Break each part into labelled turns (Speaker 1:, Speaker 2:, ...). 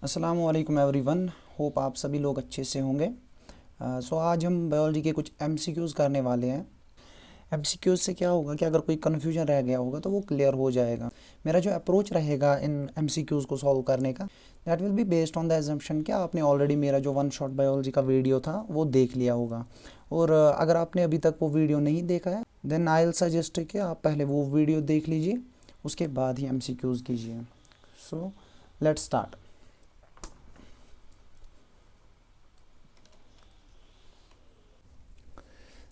Speaker 1: अस्सलामुअलैकुम everyone, hope आप सभी लोग अच्छे से होंगे। सो आज हम बायोलॉजी के कुछ एमसीक्यूज़ करने वाले हैं। एमसीक्यूज़ से क्या होगा कि अगर कोई कन्फ्यूजन रह गया होगा तो वो क्लियर हो जाएगा। मेरा जो अप्रोच रहेगा इन एमसीक्यूज़ को सॉल्व करने का, that will be based on the assumption कि आपने ऑलरेडी मेरा जो वन शॉट बायोलॉजी का वीडियो था वो देख लिया होगा। और अगर आपने अभी तक वो वीडियो नहीं देखा है देन आई विल सजेस्ट कि आप पहले वो वीडियो देख लीजिए, उसके बाद ही एमसीक्यूज़ कीजिए। So let's start.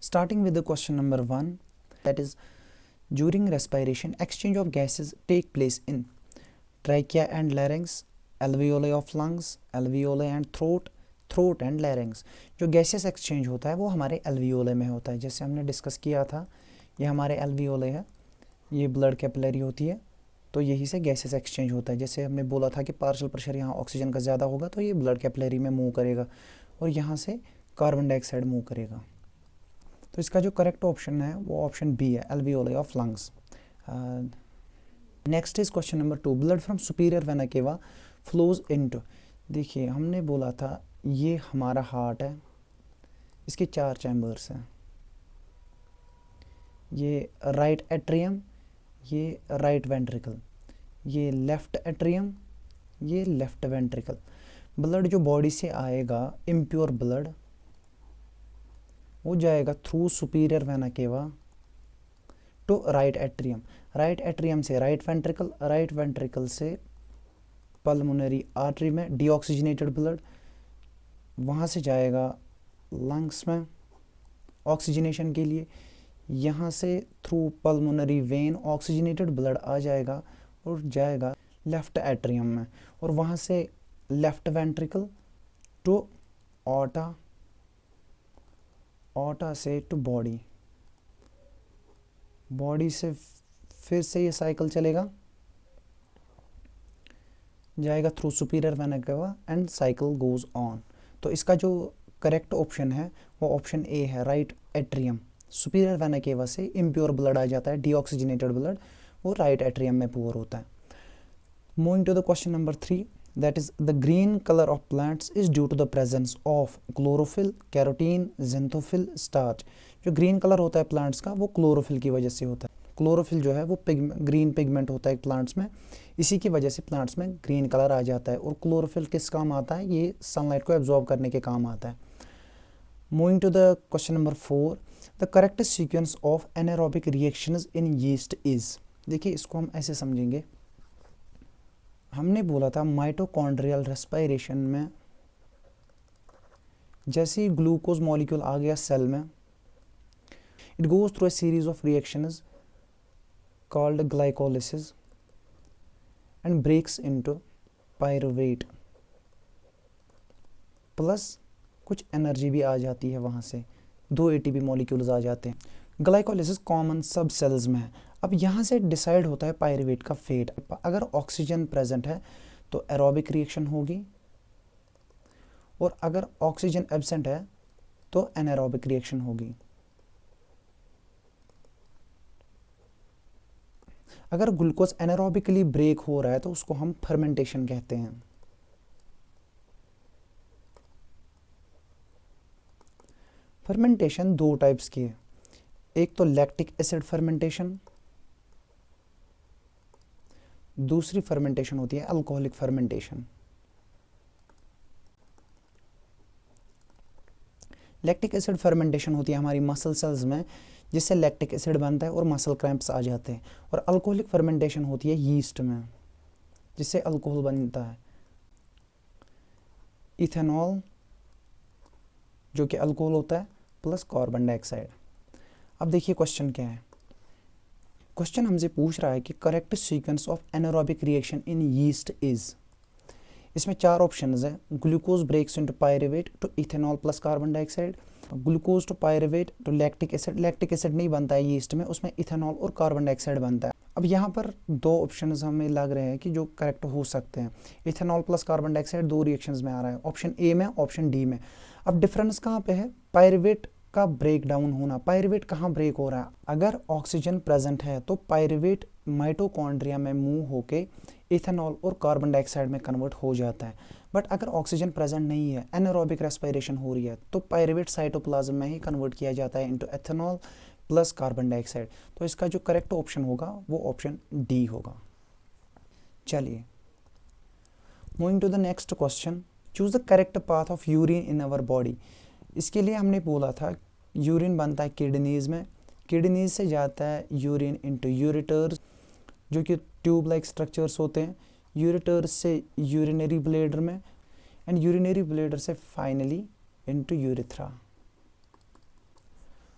Speaker 1: Starting with the question number 1, that is, during respiration, exchange of gases take place in trachea and larynx, alveoli of lungs, alveoli and throat, throat and larynx। जो gases exchange होता है वो हमारे एल्वियोले में होता है। जैसे हमने डिस्कस किया था, ये हमारे एल्वियोले है, ये ब्लड कैपिलरी होती है, तो यही से गैसेस एक्सचेंज होता है। जैसे हमने बोला था कि पार्शियल प्रेशर यहाँ ऑक्सीजन का ज़्यादा होगा तो ये ब्लड कैपिलरी में मूव करेगा और यहाँ से कार्बन डाइऑक्साइड मूव करेगा। तो इसका जो करेक्ट ऑप्शन है वो ऑप्शन बी है, alveoli of lungs. Next is question number 2, blood from superior vena केवा फ्लोज इनटू। देखिए हमने बोला था ये हमारा हार्ट है, इसके 4 चैम्बर्स हैं, ये राइट एट्रियम, ये राइट वेंट्रिकल, ये लेफ्ट एट्रियम, ये लेफ्ट वेंट्रिकल। ब्लड जो बॉडी से आएगा इम्प्योर ब्लड वो जाएगा through superior vena cava to right atrium, right atrium से राइट वेंट्रिकल, राइट वेंट्रिकल से पल्मोनरी आर्टरी में डीऑक्सीजनेटेड ब्लड, वहाँ से जाएगा लंग्स में ऑक्सीजनेशन के लिए, यहाँ से through pulmonary vein oxygenated blood आ जाएगा और जाएगा लेफ्ट एट्रियम में, और वहाँ से left ventricle to aorta, aorta से टू बॉडी, बॉडी से फिर से ये साइकिल चलेगा, जाएगा through superior vena cava and cycle goes on. तो इसका जो करेक्ट ऑप्शन है वो ऑप्शन ए है, राइट एट्रियम। सुपीरियर वेना केवा से इम्प्योर ब्लड आ जाता है, डीऑक्सीजनेटेड ब्लड, वो राइट एट्रियम में पोर होता है। Moving to the question number 3, that is, the green color of plants is due to the presence of chlorophyll, carotene, xanthophyll, starch। जो ग्रीन कलर होता है प्लांट्स का वो क्लोरोफिल की वजह से होता है। क्लोरोफिल जो है वो ग्रीन पिगमेंट होता है प्लांट्स में, इसी की वजह से प्लांट्स में ग्रीन कलर आ जाता है। और क्लोरोफिल किस काम आता है? ये सनलाइट को एब्जॉर्ब करने के काम आता है। Moving to the question number 4, the correct sequence of anaerobic reactions in yeast is. देखिए इसको हम ऐसे समझेंगे, हमने बोला था माइटोकॉन्ड्रियल रेस्पिरेशन में जैसे ही ग्लूकोज मॉलिक्यूल आ गया सेल में, it goes through a series of reactions called glycolysis and breaks into pyruvate, plus कुछ एनर्जी भी आ जाती है, वहाँ से 2 एटीपी मॉलिक्यूल्स आ जाते हैं। ग्लाइकोलिसिस कॉमन सब सेल्स में है। अब यहाँ से डिसाइड होता है पायरुवेट का फेट। अगर ऑक्सीजन प्रेजेंट है तो एरोबिक रिएक्शन होगी, और अगर ऑक्सीजन एब्सेंट है तो एनारोबिक रिएक्शन होगी। अगर ग्लूकोज एनारोबिकली ब्रेक हो रहा है तो उसको हम फर्मेंटेशन कहते हैं। फर्मेंटेशन 2 टाइप्स की है, एक तो लैक्टिक एसिड फर्मेंटेशन, दूसरी फर्मेंटेशन होती है alcoholic fermentation. Lactic acid fermentation होती है हमारी मसल सेल्स में, जिससे लैक्टिक एसिड बनता है और मसल क्रैम्प्स आ जाते हैं। और अल्कोहलिक फर्मेंटेशन होती है यीस्ट में, जिससे अल्कोहल बनता है, इथेनॉल जो कि अल्कोहल होता है, प्लस कार्बन डाइऑक्साइड। अब देखिए क्वेश्चन क्या है। क्वेश्चन हमसे पूछ रहा है कि correct sequence of anaerobic reaction in yeast is. इसमें 4 ऑप्शंस हैं, glucose breaks into pyruvate to ethanol plus carbon dioxide, glucose to pyruvate to lactic acid, lactic acid नहीं बनता है यीस्ट में, उसमें इथेनॉल और कार्बन डाइऑक्साइड बनता है। अब यहाँ पर 2 ऑप्शंस हमें लग रहे हैं कि जो करेक्ट हो सकते हैं। Ethanol plus carbon dioxide 2 reactions में आ रहा है, ऑप्शन ए में, ऑप्शन डी में। अब डिफरेंस कहाँ पे है? पायरुवेट का ब्रेक डाउन होना। पायरुवेट कहाँ ब्रेक हो रहा है? अगर ऑक्सीजन प्रेजेंट है तो पायरुवेट माइटोकॉन्ड्रिया में मूव होके इथेनॉल और कार्बन डाइऑक्साइड में कन्वर्ट हो जाता है। बट अगर ऑक्सीजन प्रेजेंट नहीं है, एनारोबिक रेस्पिरेशन हो रही है, तो पायरुवेट साइटोप्लाज्म में ही कन्वर्ट किया जाता है into ethanol plus carbon dioxide. तो इसका जो करेक्ट ऑप्शन होगा वो ऑप्शन डी होगा। चलिए moving to the next question, choose the correct path of urine in our body. इसके लिए हमने बोला था यूरिन बनता है किडनीज में, किडनीज से जाता है यूरिन इनटू यूरेटर्स जो कि ट्यूब लाइक स्ट्रक्चर्स होते हैं, यूरेटर्स से यूरिनरी ब्लैडर में, एंड यूरिनरी ब्लैडर से फाइनली इनटू यूरेथ्रा।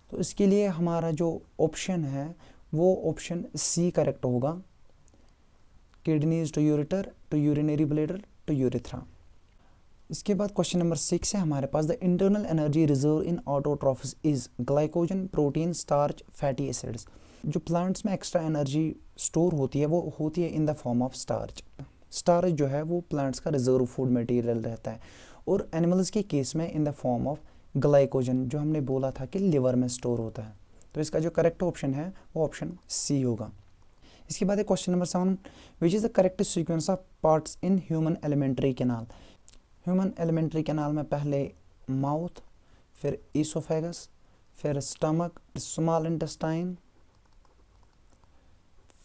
Speaker 1: तो इसके लिए हमारा जो ऑप्शन है वो ऑप्शन सी करेक्ट होगा, kidneys to ureter to urinary bladder to urethra. इसके बाद क्वेश्चन नंबर 6 है हमारे पास, the internal energy reserve in autotrophs is glycogen, protein, starch, fatty acids. जो प्लांट्स में एक्स्ट्रा एनर्जी स्टोर होती है वो होती है in the form of starch. Starch जो है वो प्लांट्स का रिजर्व फूड मटेरियल रहता है, और एनिमल्स के केस में इन द फॉर्म ऑफ ग्लाइकोजन जो हमने बोला था कि लिवर में स्टोर होता है। तो इसका जो करेक्ट ऑप्शन है वो ऑप्शन सी होगा। इसके बाद question number 7, which is the correct sequence of parts in human alimentary canal. Human alimentary canal में पहले माउथ, फिर ईसोफेगस, फिर स्टमक, स्मॉल इंटेस्टाइन,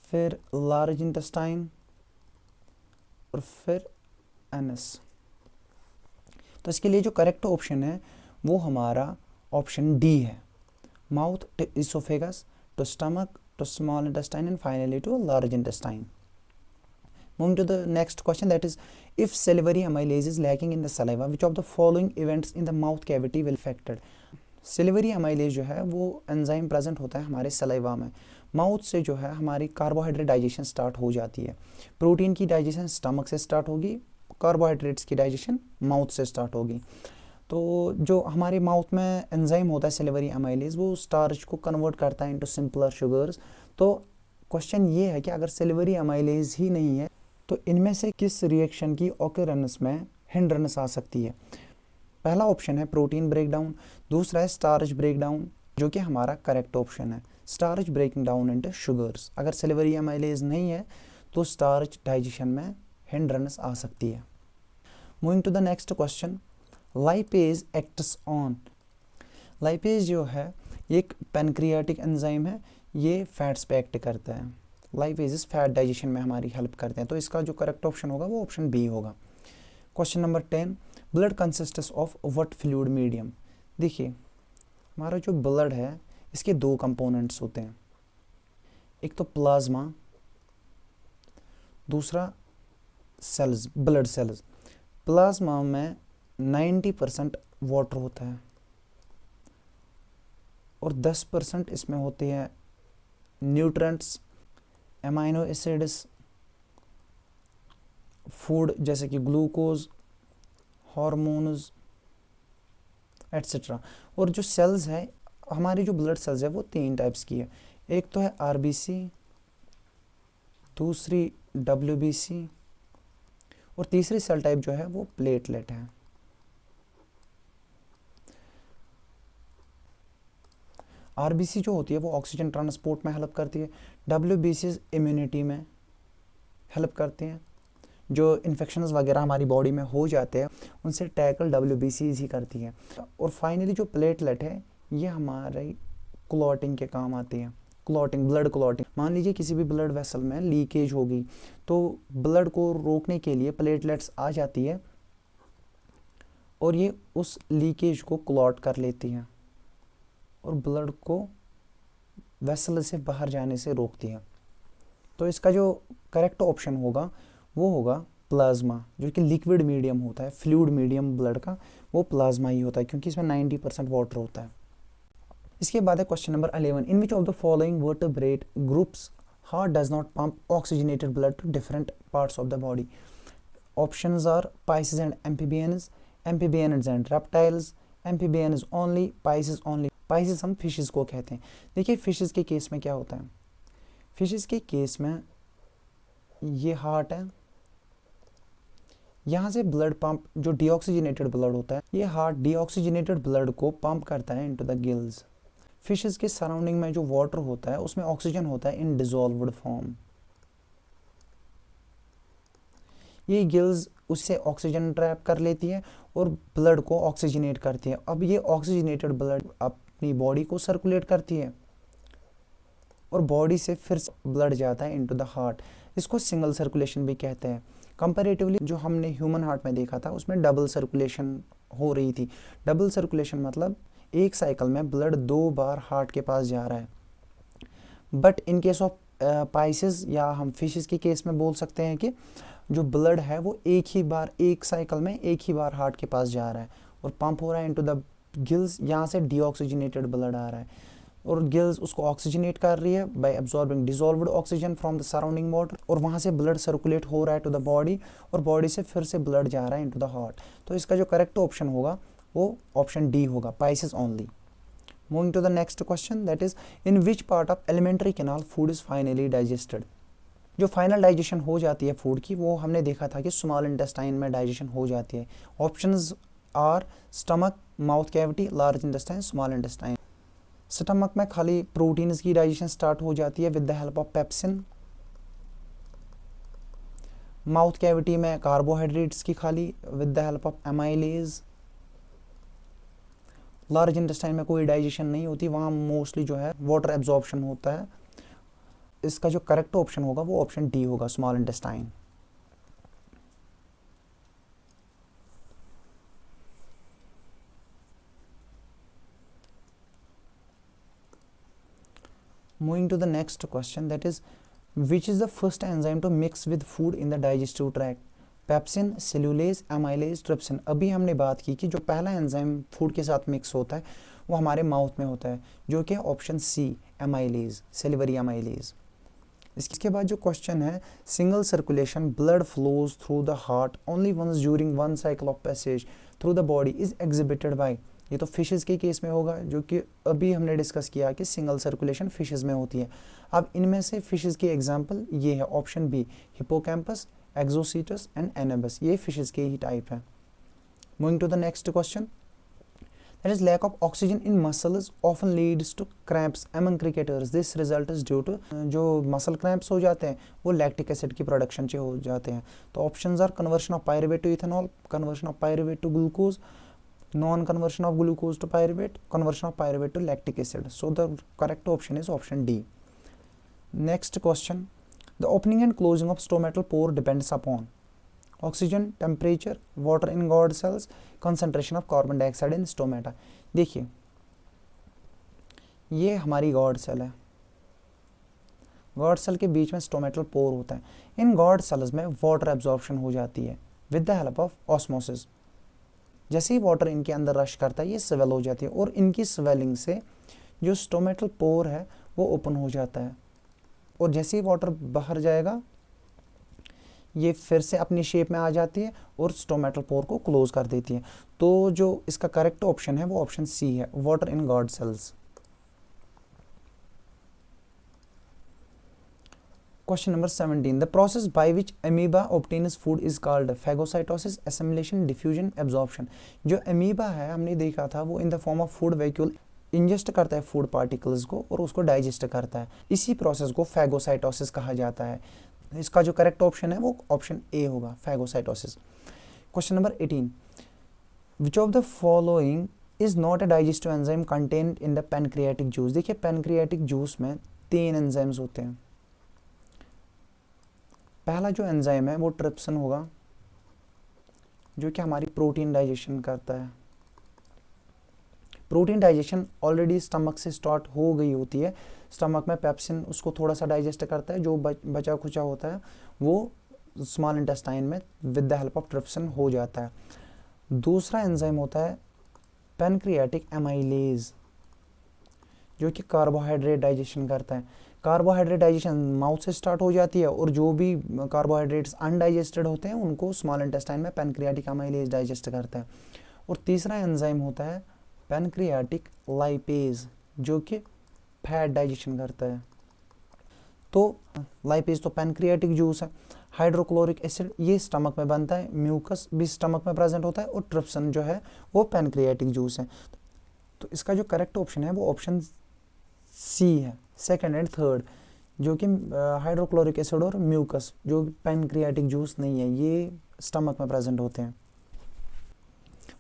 Speaker 1: फिर लार्ज इंटेस्टाइन और फिर एनस। तो इसके लिए जो करेक्ट ऑप्शन है वो हमारा ऑप्शन डी है, mouth to oesophagus to stomach to small intestine and finally to large intestine. Moving to the next question, that is, if salivary amylase is lacking in the saliva, which of the following events in the mouth cavity will affected? Salivary amylase जो है वो enzyme present होता है हमारे saliva में। Mouth से जो है हमारी कार्बोहाइड्रेट डाइजेशन स्टार्ट हो जाती है, प्रोटीन की डाइजेशन स्टमक से स्टार्ट होगी, कार्बोहाइड्रेट्स की डाइजेशन माउथ से स्टार्ट होगी। तो जो हमारे माउथ में एंजाइम होता है सिलिवरी अमाइलेज वो स्टार्च को कन्वर्ट करता है इनटू सिंपलर शुगर्स। तो क्वेश्चन ये है कि अगर सिलिवरी अमाइलेज ही नहीं है तो इनमें से किस रिएक्शन की ऑकरेंस में हिंड्रेंस आ सकती है। पहला ऑप्शन है प्रोटीन ब्रेकडाउन, दूसरा है स्टार्च ब्रेकडाउन जो कि हमारा करेक्ट ऑप्शन है, starch breaking down into sugars. अगर सिलिवरी अमाइलेज नहीं है तो स्टार्च डाइजेशन में हिंड्रेंस आ सकती है। Moving to the next question, lipase acts on. Lipase जो है एक पैनक्रियाटिक एंजाइम है, ये फैट्स पे एक्ट करता है। लाइपेजेस फैट डाइजेशन में हमारी हेल्प करते हैं। तो इसका जो करेक्ट ऑप्शन होगा वो ऑप्शन बी होगा। Question number 10, blood consists of what fluid medium. देखिए हमारा जो ब्लड है इसके दो कंपोनेंट्स होते हैं, एक तो प्लाज्मा, दूसरा सेल्स, ब्लड सेल्स। प्लाज्मा में 90% वाटर होता है और 10% इसमें होते हैं न्यूट्रेंट्स, एमाइनो एसिड्स, फूड जैसे कि ग्लूकोज, हार्मोन्स एट्सेट्रा। और जो सेल्स है हमारी जो ब्लड सेल्स है वो 3 टाइप्स की है, एक तो है आरबीसी, दूसरी डब्ल्यूबीसी और तीसरी सेल टाइप जो है वो प्लेटलेट है। आरबीसी जो होती है वो ऑक्सीजन ट्रांसपोर्ट में हेल्प करती है, डब्ल्यूबीसी इम्यूनिटी में हेल्प करते हैं, जो इन्फेक्शंस वगैरह हमारी बॉडी में हो जाते हैं उनसे टैकल डब्ल्यूबीसी ही करती है। और फाइनली जो प्लेटलेट है ये हमारे क्लॉटिंग के काम आती है, क्लॉटिंग, ब्लड क्लॉटिंग। मान लीजिए किसी भी ब्लड वेसल में लीकेज होगी तो ब्लड को रोकने के लिए प्लेटलेट्स आ जाती है और ये उस लीकेज को क्लॉट कर लेती है और ब्लड को वेसल से बाहर जाने से रोकती है। तो इसका जो करेक्ट ऑप्शन होगा वो होगा प्लाज्मा, जो कि लिक्विड मीडियम होता है, फ्लूइड मीडियम ब्लड का वो प्लाज्मा ही होता है क्योंकि इसमें 90% वाटर होता है। इसके बाद है question number 11, in which of the following vertebrate groups heart does not pump oxygenated blood to different parts of the body. Options are pisces and amphibians, amphibians and reptiles, amphibians only, pisces only. Pisces हम fishes को कहते हैं। देखिए fishes के case में क्या होता है, फिशेस के केस में ये हार्ट है, यहाँ से ब्लड पंप जो डीऑक्सीजनेटेड ब्लड होता है ये हार्ट डीऑक्सीजनेटेड ब्लड को पंप करता है इनटू द गिल्स। फिशेस के सराउंडिंग में जो वाटर होता है उसमें ऑक्सीजन होता है इन डिसॉल्व्ड फॉर्म। ये गिल्स उससे ऑक्सीजन ट्रैप कर लेती है और ब्लड को ऑक्सीजनेट करती है। अब ये ऑक्सीजनेटेड ब्लड अपनी बॉडी को सर्कुलेट करती है और बॉडी से फिर ब्लड जाता है इनटू द हार्ट। इसको सिंगल सर्कुलेशन भी कहते हैं। कंपैरेटिवली जो हमने ह्यूमन हार्ट में देखा था उसमें डबल सर्कुलेशन हो रही थी। डबल सर्कुलेशन मतलब एक साइकिल में ब्लड 2 बार हार्ट के पास जा रहा है। But in case of Pisces या हम फिशेस के केस में बोल सकते हैं कि जो ब्लड है वो एक साइकिल में एक ही बार हार्ट के पास जा रहा है और पंप हो रहा है इनटू द गिल्स। यहाँ से डीऑक्सीजनेटेड ब्लड आ रहा है और गिल्स उसको ऑक्सीजनेट कर रही है bye absorbing dissolved oxygen from the surrounding water, और वहाँ से ब्लड सर्कुलेट हो रहा है टू द बॉडी और बॉडी से फिर से ब्लड जा रहा है इनटू द हार्ट। तो इसका जो करेक्ट ऑप्शन होगा वो ऑप्शन डी होगा, Pisces only. Moving to the next question, that is in which part of alimentary canal food is finally digested। जो फाइनल डाइजेशन हो जाती है फूड की वो हमने देखा था कि स्मॉल इंटेस्टाइन में डाइजेशन हो जाती है। Options are stomach, mouth cavity, large intestine, small intestine. Stomach में खाली प्रोटीन्स की डाइजेशन स्टार्ट हो जाती है with the help of pepsin. Mouth cavity में कार्बोहाइड्रेट्स की खाली with the help of amylase. Large intestine में कोई डाइजेशन नहीं होती, वहाँ मोस्टली जो है वाटर एब्जॉर्प्शन होता है। इसका जो करेक्ट ऑप्शन होगा वो ऑप्शन डी होगा, small intestine. Moving to the next question, that is which is the first enzyme to mix with food in the digestive tract? Pepsin, cellulase, amylase, trypsin. अभी हमने बात की कि जो पहला एंजाइम फूड के साथ मिक्स होता है वो हमारे माउथ में होता है, जो कि option C amylase, salivary amylase. इसके बाद जो क्वेश्चन है, single circulation blood flows through the heart only once during one cycle of passage through the body is exhibited by. ये तो फिशेस के केस में होगा, जो कि अभी हमने डिस्कस किया कि सिंगल सर्कुलेशन फिशेस में होती है। अब इनमें से फिशेस की एग्जांपल ये है, option B hippocampus, exocoetus and anabas. ये फिशेस के ही टाइप है। Moving to the next question, that is lack of oxygen in muscles often leads to cramps among cricketers, this result is due to जो muscle cramps हो जाते हैं वो lactic acid की प्रोडक्शन से हो जाते हैं। तो options are conversion of pyruvate to ethanol, conversion of pyruvate to glucose, non conversion of glucose to pyruvate, conversion of pyruvate to lactic acid. So the correct option is option D. Next question, the opening and closing of stomatal pore depends upon oxygen, temperature, water in guard cells, concentration of carbon dioxide in stomata. देखिए ये हमारी guard cell है, guard cell के बीच में stomatal pore होता है। इन guard sales में वाटर एब्जॉर्प्शन हो जाती है with the help of osmosis. जैसे ही वाटर इनके अंदर रश करता है ये स्वेल हो जाती है और इनकी स्वेलिंग से जो स्टोमेटल पोर है वो ओपन हो जाता है और जैसे ही वाटर बाहर जाएगा ये फिर से अपनी शेप में आ जाती है और स्टोमेटल पोर को क्लोज कर देती है। तो जो इसका करेक्ट ऑप्शन है वो ऑप्शन सी है, water in guard cells. Question number 17, the process by which amoeba obtains food is called phagocytosis, assimilation, diffusion, absorption. जो अमीबा है हमने देखा था वो in the form of food vacuole ingest करता है फूड पार्टिकल्स को और उसको डाइजेस्ट करता है। इसी प्रोसेस को फैगोसाइटोसिस कहा जाता है। इसका जो करेक्ट ऑप्शन है वो ऑप्शन ए होगा, phagocytosis. Question number 18, which of the following is not a digestive enzyme contained in the pancreatic juice. देखिए पैनक्रियाटिक जूस में 3 एंजाइम्स होते हैं। पहला जो एंजाइम है वो ट्रिप्सिन होगा, जो कि हमारी प्रोटीन डाइजेशन करता है। प्रोटीन डाइजेशन ऑलरेडी स्टमक से स्टार्ट हो गई होती है, स्टमक में पेप्सिन उसको थोड़ा सा डाइजेस्ट करता है, जो बचा खुचा होता है वो स्मॉल इंटेस्टाइन में with the help of trypsin हो जाता है। दूसरा एंजाइम होता है पैनक्रियाटिक एमाइलेज, जो कि कार्बोहाइड्रेट डाइजेशन करता है। कार्बोहाइड्रेट डाइजेशन माउथ से स्टार्ट हो जाती है और जो भी कार्बोहाइड्रेट्स अनडाइजेस्टेड होते हैं उनको स्मॉल इंटेस्टाइन में पैनक्रियाटिक एमाइलेज डाइजेस्ट करता है। और तीसरा एंजाइम होता है पैनक्रियाटिक लाइपेज, जो कि फैट डाइजेशन करता है। तो लाइपेज तो पैनक्रियाटिक जूस है। हाइड्रोक्लोरिक एसिड ये स्टमक में बनता है, म्यूकस भी स्टमक में प्रेजेंट होता है और ट्रिप्सिन जो है वो पैनक्रियाटिक जूस है। तो इसका जो करेक्ट ऑप्शन है वो ऑप्शन सी है, सेकंड एंड थर्ड। जो कि हाइड्रोक्लोरिक एसिड और म्यूकस, जो पैनक्रियाटिक जूस नहीं है, ये स्टमक में प्रेजेंट होते हैं।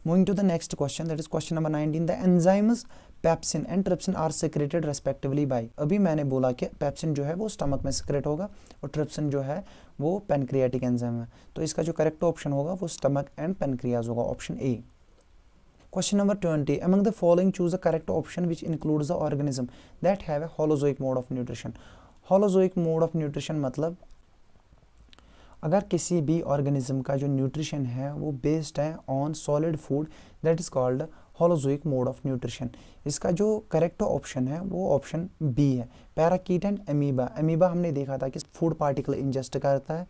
Speaker 1: Moving to the next question, that is question number 19। The enzymes pepsin and trypsin are secreted respectively by. अभी मैंने बोला कि पेप्सिन जो है वो स्टमक में सेक्रेट होगा और ट्रिप्सिन जो है वो पैनक्रियाटिक एंजाइम है। तो इसका जो करेक्ट ऑप्शन होगा वो स्टमक एंड पैनक्रियाज होगा, option A. Question number 20. Among the following, choose the correct option which includes the organism that have a holozoic mode of nutrition. Holozoic mode of nutrition मतलब अगर किसी भी organism का जो nutrition है वो based है on solid food, that is called holozoic mode of nutrition. इसका जो करेक्ट ऑप्शन है वो ऑप्शन बी है, पैराकीट एंड अमीबा। अमीबा हमने देखा था कि फूड पार्टिकल इंजेस्ट करता है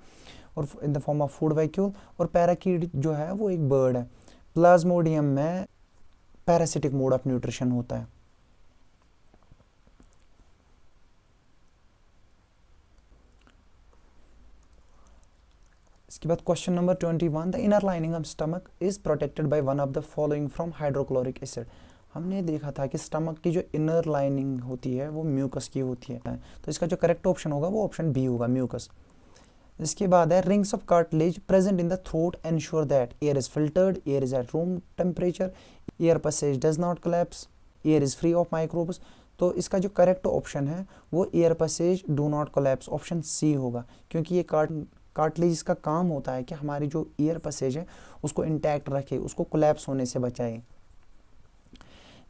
Speaker 1: और इन the form of food vacuole, और पैराकीट जो है वो एक बर्ड है। प्लाज्मोडियम में पैरासिटिक मोड ऑफ न्यूट्रिशन होता है। इसके बाद question number 21। The inner lining of stomach is protected by one of the following from hydrochloric acid. हमने देखा था कि स्टमक की जो इनर लाइनिंग होती है वो म्यूकस की होती है, तो इसका जो करेक्ट ऑप्शन होगा वो ऑप्शन बी होगा, म्यूकस। इसके बाद है rings of cartilage present in the throat ensure that air is filtered, air is at room temperature, air passage does not collapse, air is free of microbes. तो इसका जो correct option है वो air passage do not collapse, option C होगा, क्योंकि ये cartilage का काम होता है कि हमारी जो एयर पैसेज है उसको इंटैक्ट रखे, उसको कोलैप्स होने से बचाए।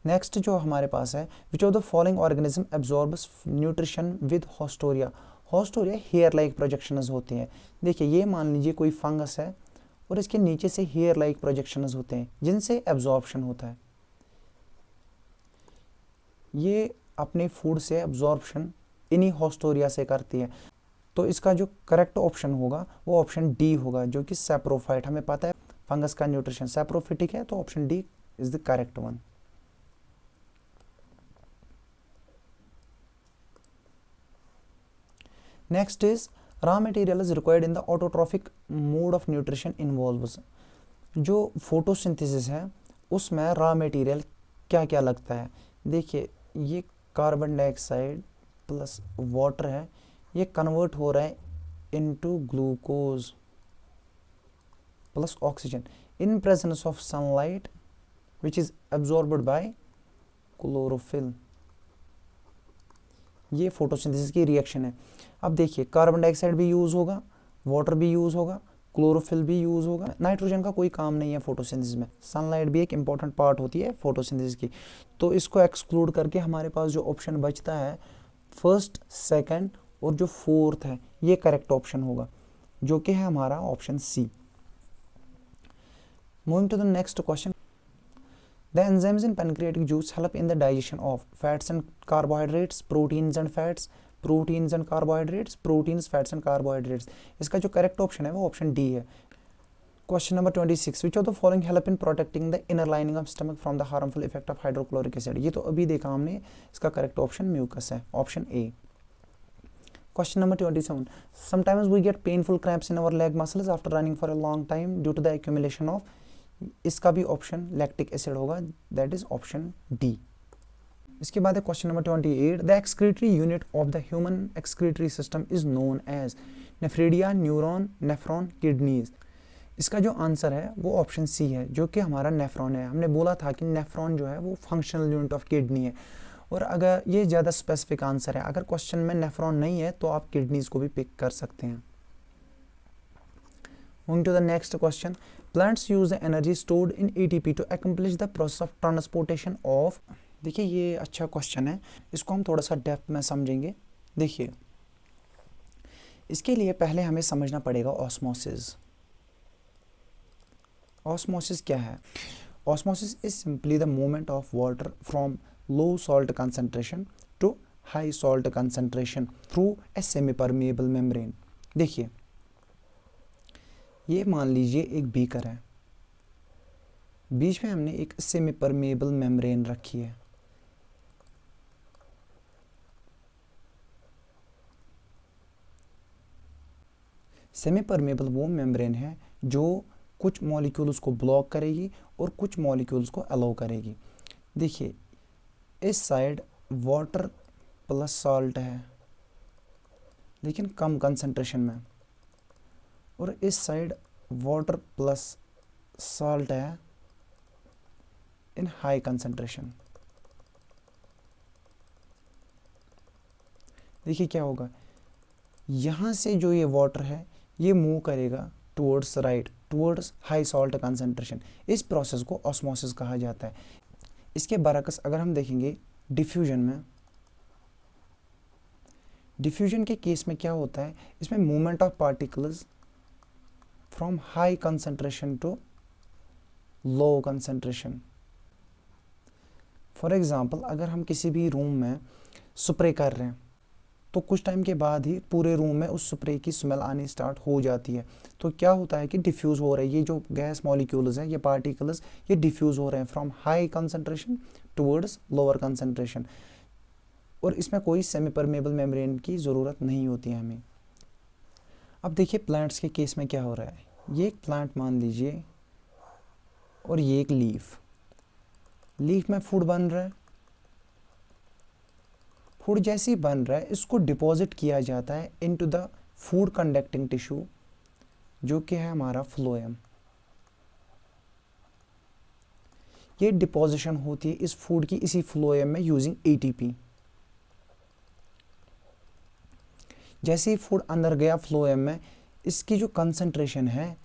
Speaker 1: नेक्स्ट जो हमारे पास है, which of the following organism absorbs nutrition with haustoria. Haustoria hair like projections होते हैं। देखिए ये मान लीजिए कोई फंगस है और इसके नीचे से हेयर लाइक प्रोजेक्शंस होते हैं जिनसे एब्जॉर्प्शन होता है। ये अपने फूड से एब्जॉर्प्शन इन्हीं हॉस्टोरिया से करती है। तो इसका जो करेक्ट ऑप्शन होगा वो ऑप्शन डी होगा, जो कि सैप्रोफाइट। हमें पता है फंगस का न्यूट्रिशन सैप्रोफिटिक है, तो option D is the correct one. Next is raw material is required in the autotrophic mode of nutrition involves. जो फोटोसिंथेसिस है उसमें रॉ मटेरियल क्या क्या लगता है। देखिए ये कार्बन डाइऑक्साइड प्लस वाटर है, ये कन्वर्ट हो रहा है into glucose plus oxygen in presence of sunlight which is absorbed bye chlorophyll. ये फोटोसिंथेसिस की रिएक्शन है। अब देखिए कार्बन डाइऑक्साइड भी यूज होगा, वाटर भी यूज होगा, क्लोरोफिल भी यूज होगा। नाइट्रोजन का कोई काम नहीं है फोटोसिंथेसिस में। सनलाइट भी एक इंपॉर्टेंट पार्ट होती है फोटोसिंथेसिस की। तो इसको एक्सक्लूड करके हमारे पास जो ऑप्शन बचता है फर्स्ट, सेकंड और जो फोर्थ है, ये करेक्ट ऑप्शन होगा, जो कि है हमारा option C. Moving to the next question. The enzymes in pancreatic juice help in the digestion of fats and carbohydrates, proteins and fats, proteins and carbohydrates, proteins fats and carbohydrates. इसका जो correct option है वो option D है। Question number 26। Which of the following help in protecting the inner lining of stomach from the harmful effect of hydrochloric acid. ये तो अभी देखा हमने, इसका करेक्ट ऑप्शन म्यूकस है, option A. Question number 27. Sometimes we get painful cramps in our leg muscles after running for a long time due to the accumulation of, इसका भी option lactic acid होगा, दैट इज ऑप्शन डी। इसके बाद है question number 28। The excretory unit of the human excretory system is known as nephridia, neuron, nephron, kidneys. इसका जो answer है वो ऑप्शन सी है, जो कि हमारा नेफ्रॉन है। हमने बोला था कि नेफ्रॉन जो है वो फंक्शनल यूनिट ऑफ किडनी है, और अगर ये ज़्यादा स्पेसिफिक आंसर है, अगर क्वेश्चन में नेफ्रॉन नहीं है तो आप किडनीज को भी पिक कर सकते हैं। Moving to the next question. Plants use the energy stored in ATP to accomplish the process of transportation of. देखिए ये अच्छा क्वेश्चन है, इसको हम थोड़ा सा डेप्थ में समझेंगे। देखिए इसके लिए पहले हमें समझना पड़ेगा ऑस्मोसिस। ऑस्मोसिस क्या है? Osmosis is simply the movement of water from low salt concentration to high salt concentration through a semi-permeable membrane। देखिए ये मान लीजिए एक बीकर है, बीच में हमने एक सेमी परमेबल मेम्ब्रेन रखी है। सेमी परमेबल वो मेम्ब्रेन है जो कुछ मॉलिक्यूल्स को ब्लॉक करेगी और कुछ मॉलिक्यूल्स को अलाउ करेगी। देखिए इस साइड वाटर प्लस सॉल्ट है लेकिन कम कंसंट्रेशन में, और इस साइड वाटर प्लस सॉल्ट है इन हाई कंसंट्रेशन। देखिए क्या होगा, यहाँ से जो ये वाटर है ये मूव करेगा towards right, towards high salt concentration. इस प्रोसेस को ऑस्मोसिस कहा जाता है। इसके बरअक्स अगर हम देखेंगे डिफ्यूजन में, डिफ्यूजन के केस में क्या होता है, इसमें movement of particles from high concentration to low concentration. For example अगर हम किसी भी रूम में स्प्रे कर रहे हैं तो कुछ टाइम के बाद ही पूरे रूम में उस स्प्रे की स्मेल आनी स्टार्ट हो जाती है। तो क्या होता है कि डिफ्यूज़ हो रहा है, ये जो गैस मॉलिक्यूल्स हैं, ये पार्टिकल्स, ये डिफ्यूज़ हो रहे हैं from high concentration towards lower concentration, और इसमें कोई सेमी परमेबल मेम्ब्रेन की ज़रूरत नहीं होती है हमें। अब देखिए प्लांट्स के केस में क्या हो रहा है, ये एक प्लांट मान लीजिए और ये एक लीफ में फूड बन रहा है। फूड जैसे ही बन रहा है इसको डिपॉजिट किया जाता है into the food conducting tissue, जो कि है हमारा फ्लोएम। ये डिपॉजिशन होती है इस फूड की इसी फ्लोएम में यूजिंग एटीपी। जैसे ही फूड अंदर गया फ्लोएम में, इसकी जो कंसंट्रेशन है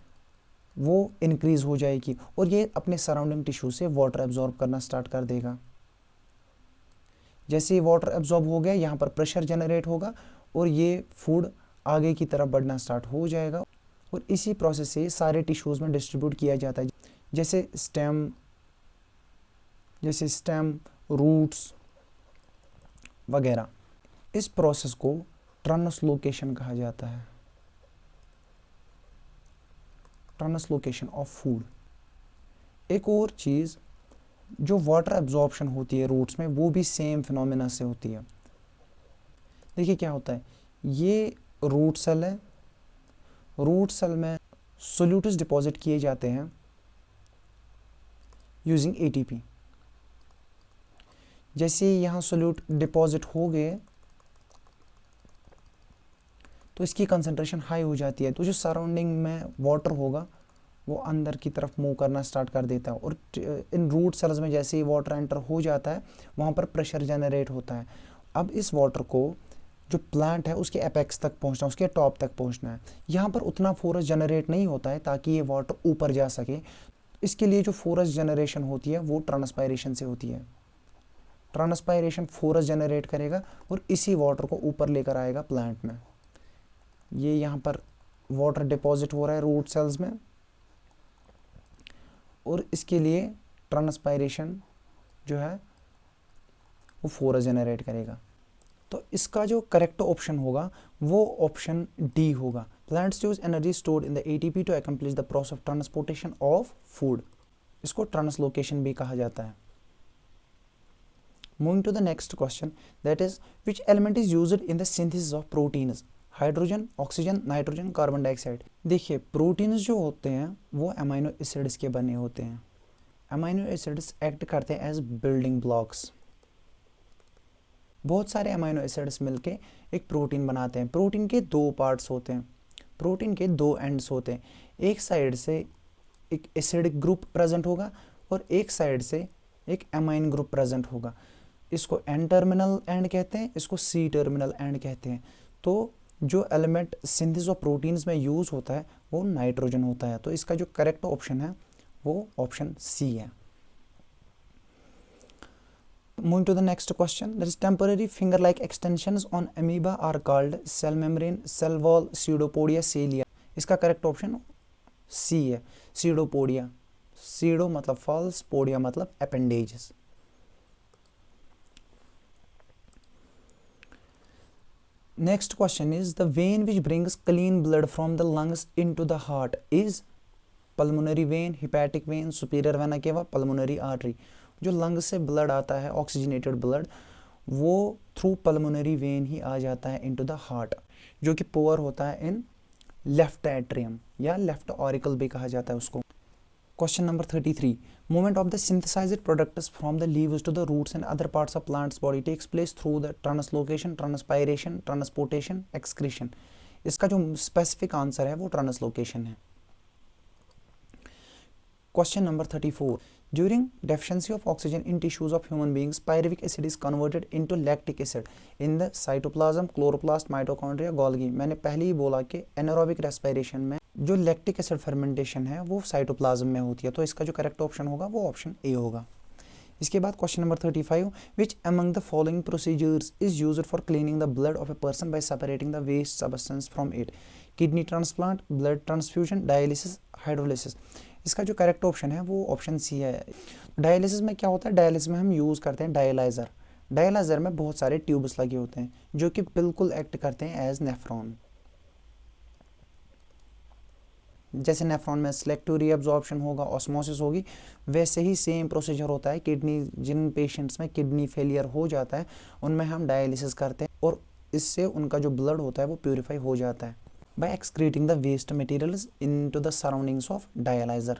Speaker 1: वो इंक्रीज हो जाएगी और ये अपने सराउंडिंग टिश्यू से वाटर एब्जॉर्ब करना स्टार्ट कर देगा। जैसे ही वाटर एब्जॉर्ब हो गया, यहाँ पर प्रेशर जनरेट होगा और ये फूड आगे की तरफ बढ़ना स्टार्ट हो जाएगा, और इसी प्रोसेस से सारे टिश्यूज़ में डिस्ट्रीब्यूट किया जाता है, जैसे स्टेम, रूट्स वगैरह। इस प्रोसेस को ट्रांसलोकेशन कहा जाता है, ट्रांसलोकेशन ऑफ फूड। एक और चीज़ जो वाटर एब्जॉर्प्शन होती है रूट्स में, वो भी सेम फिनोमेना से होती है। देखिए क्या होता है, ये रूट सेल है, रूट सेल में सोल्यूट्स डिपॉजिट किए जाते हैं यूजिंग एटीपी। जैसे यहाँ सोल्यूट डिपॉजिट हो गए तो इसकी कंसंट्रेशन हाई हो जाती है, तो जो सराउंडिंग में वाटर होगा वो अंदर की तरफ मूव करना स्टार्ट कर देता है, और इन रूट सेल्स में जैसे ही वाटर एंटर हो जाता है वहाँ पर प्रेशर जनरेट होता है। अब इस वाटर को जो प्लांट है उसके एपेक्स तक पहुँचना, उसके टॉप तक पहुँचना है। यहाँ पर उतना फोर्स जनरेट नहीं होता है ताकि ये वाटर ऊपर जा सके। इसके लिए जो फोर्स जनरेशन होती है वो ट्रांसपायरेशन से होती है। ट्रांसपायरेशन फोर्स जनरेट करेगा और इसी वाटर को ऊपर लेकर आएगा प्लांट में। ये यहाँ पर वाटर डिपॉजिट हो रहा है रूट सेल्स में, और इसके लिए ट्रांसपायरेशन जो है वो फोर्स जनरेट करेगा। तो इसका जो करेक्ट ऑप्शन होगा वो ऑप्शन डी होगा। Plants use energy stored in the ATP to accomplish the process of transportation of food. इसको ट्रांसलोकेशन भी कहा जाता है। Moving to the next question, that is which element is used in the synthesis of proteins? Hydrogen, oxygen, nitrogen, carbon dioxide. देखिए proteins जो होते हैं वो अमाइनो एसिड्स के बने होते हैं। अमाइनो एसिड्स एक्ट करते हैं एज बिल्डिंग ब्लॉक्स। बहुत सारे अमाइनो एसिड्स मिलके एक प्रोटीन बनाते हैं। प्रोटीन के दो पार्ट्स होते हैं, प्रोटीन के दो एंड्स होते हैं। एक साइड से एक एसिडिक ग्रुप प्रेजेंट होगा और एक साइड से एक अमाइन ग्रुप प्रेजेंट होगा। इसको एन टर्मिनल एंड कहते हैं, इसको सी टर्मिनल एंड कहते हैं। तो जो एलिमेंट सिंथेसिस ऑफ प्रोटीन्स में यूज होता है वो नाइट्रोजन होता है। तो इसका जो करेक्ट ऑप्शन है वो ऑप्शन सी है। Moving to the next question, that is temporary finger-like extensions on amoeba are called cell membrane, cell wall, pseudopodia, cilia. इसका करेक्ट ऑप्शन सी है, pseudopodia. pseudo मतलब false, podia मतलब appendages. Next question is the vein which brings clean blood from the lungs into the heart is pulmonary vein, hepatic vein, superior vena cava, pulmonary artery. जो lung से blood आता है oxygenated blood, वो through pulmonary when he आ जाता है into the heart, जो कि poor होता है इन लेफ्ट एट्रियम या लेफ्ट ऑरिकल भी कहा जाता है उसको। Question number 33. Movement of the synthesized products from the leaves to the roots and other parts of plant's body takes place through the translocation, transpiration, transportation, excretion. इसका जो specific answer है वो translocation है. Question number 34. During deficiency of oxygen in tissues of human beings, pyruvic acid is converted into lactic acid in the cytoplasm, chloroplast, mitochondria, Golgi. मैंने पहले ही बोला कि anaerobic respiration में जो लैक्टिक एसिड फर्मेंटेशन है वो साइटोप्लाज्म में होती है, तो इसका जो करेक्ट ऑप्शन होगा वो ऑप्शन ए होगा. इसके बाद question number 35. Which among the following procedures is used for cleaning the blood of a person by separating the waste substance from it? Kidney transplant, blood transfusion, dialysis, hydrolysis. इसका जो correct option है वो option C है. Dialysis में क्या होता है? Dialysis में हम यूज़ करते हैं डायलाइज़र. डायलाइज़र में बहुत सारे ट्यूब्स लगे होते हैं जो कि बिल्कुल एक्ट करते हैं एज नेफ्रॉन. जैसे नेफ्रॉन में सिलेक्टिव रीअब्जॉर्प्शन होगा, ऑस्मोसिस होगी, वैसे ही सेम प्रोसीजर होता है. किडनी, जिन पेशेंट्स में किडनी फेलियर हो जाता है उनमें हम डायलिसिस करते हैं और इससे उनका जो ब्लड होता है वो प्यूरिफाई हो जाता है by excreting the waste materials into the surroundings of dialyzer.